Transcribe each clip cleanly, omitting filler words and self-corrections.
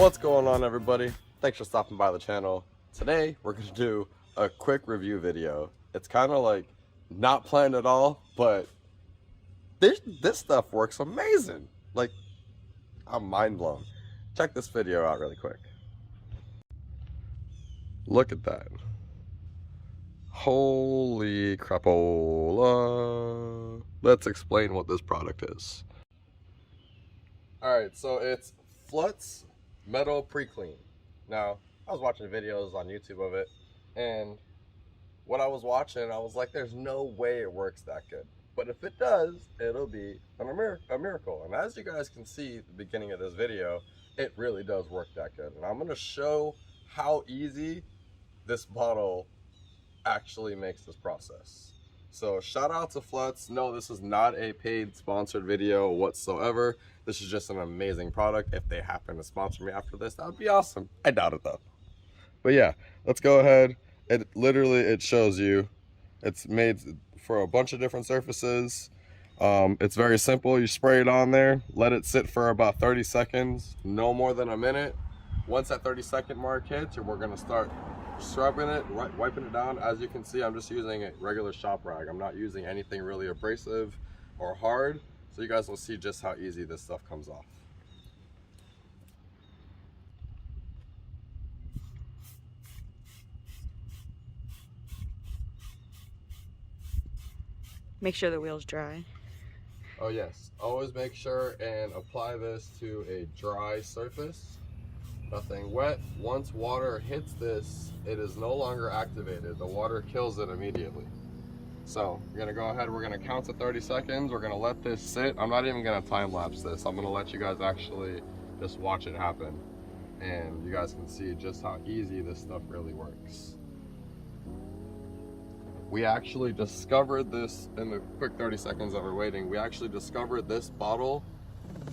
What's going on, everybody? Thanks for stopping by the channel. Today we're going to do a quick review video. It's kind of like not planned at all, but this stuff works amazing. Like, I'm mind blown. Check this video out really quick. Look at that. Holy crapola. Let's explain what this product is. Alright, so it's Flitz Metal Pre-Clean. Now, I was watching videos on YouTube of it, and what I was watching, I was like, there's no way it works that good. But if it does, it'll be a miracle. And as you guys can see at the beginning of this video, it really does work that good. And I'm going to show how easy this bottle actually makes this process. So shout out to Flitz. No, this is not a paid sponsored video whatsoever. This is just an amazing product. If they happen to sponsor me after this, that would be awesome. I doubt it though. But yeah, let's go ahead. It shows you. It's made for a bunch of different surfaces. It's very simple. You spray it on there, let it sit for about 30 seconds, no more than a minute. Once that 30-second mark hits, we're gonna start scrubbing it, wiping it down. As you can see, I'm just using a regular shop rag. I'm not using anything really abrasive or hard, so you guys will see just how easy this stuff comes off. Make sure the wheel's dry. Oh yes, always make sure and apply this to a dry surface. Nothing wet. Once water hits this, it is no longer activated. The water kills it immediately. So we're gonna go ahead, we're gonna count to 30 seconds. We're gonna let this sit. I'm not even gonna time lapse this. I'm gonna let you guys actually just watch it happen. And you guys can see just how easy this stuff really works. We actually discovered this in the quick 30 seconds that we're waiting. We actually discovered this bottle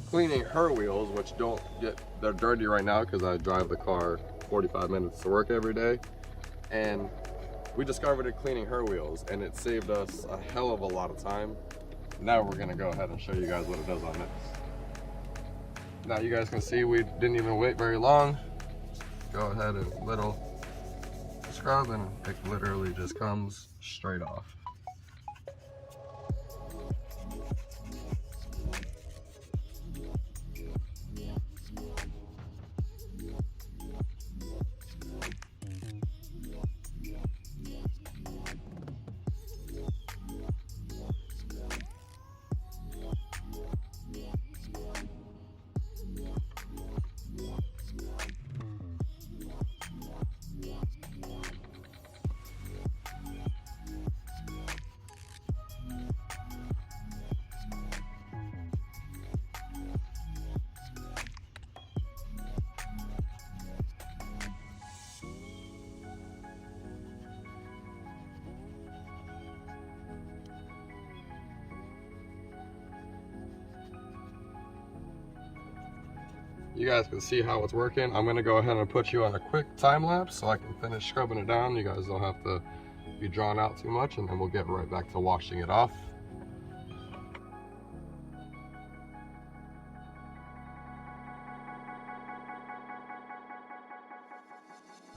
cleaning her wheels, which they're dirty right now because I drive the car 45 minutes to work every day. And we discovered it cleaning her wheels, and it saved us a hell of a lot of time. Now we're gonna go ahead and show you guys what it does on this. Now you guys can see we didn't even wait very long. Go ahead and little scrub, and it literally just comes straight off. You guys can see how it's working. I'm gonna go ahead and put you on a quick time lapse so I can finish scrubbing it down. You guys don't have to be drawn out too much, and then we'll get right back to washing it off.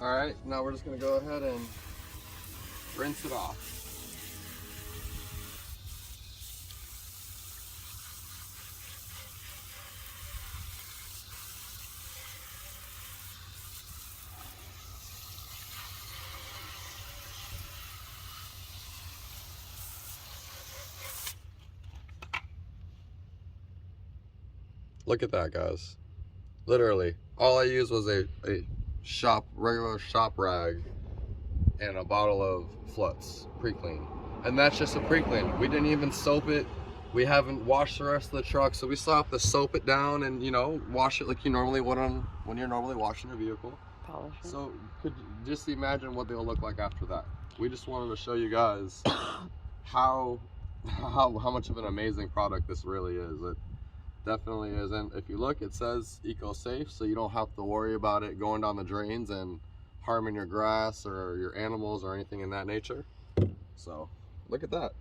All right, now we're just gonna go ahead and rinse it off. Look at that, guys. Literally, all I used was a regular shop rag and a bottle of Flitz pre-clean. And that's just a pre-clean. We didn't even soap it. We haven't washed the rest of the truck, so we still have to soap it down and, you know, wash it like you normally would when you're normally washing your vehicle. Polish it. So could you just imagine what they'll look like after that. We just wanted to show you guys how much of an amazing product this really is. It definitely is. And if you look, it says eco-safe, so you don't have to worry about it going down the drains and harming your grass or your animals or anything in that nature. So look at that.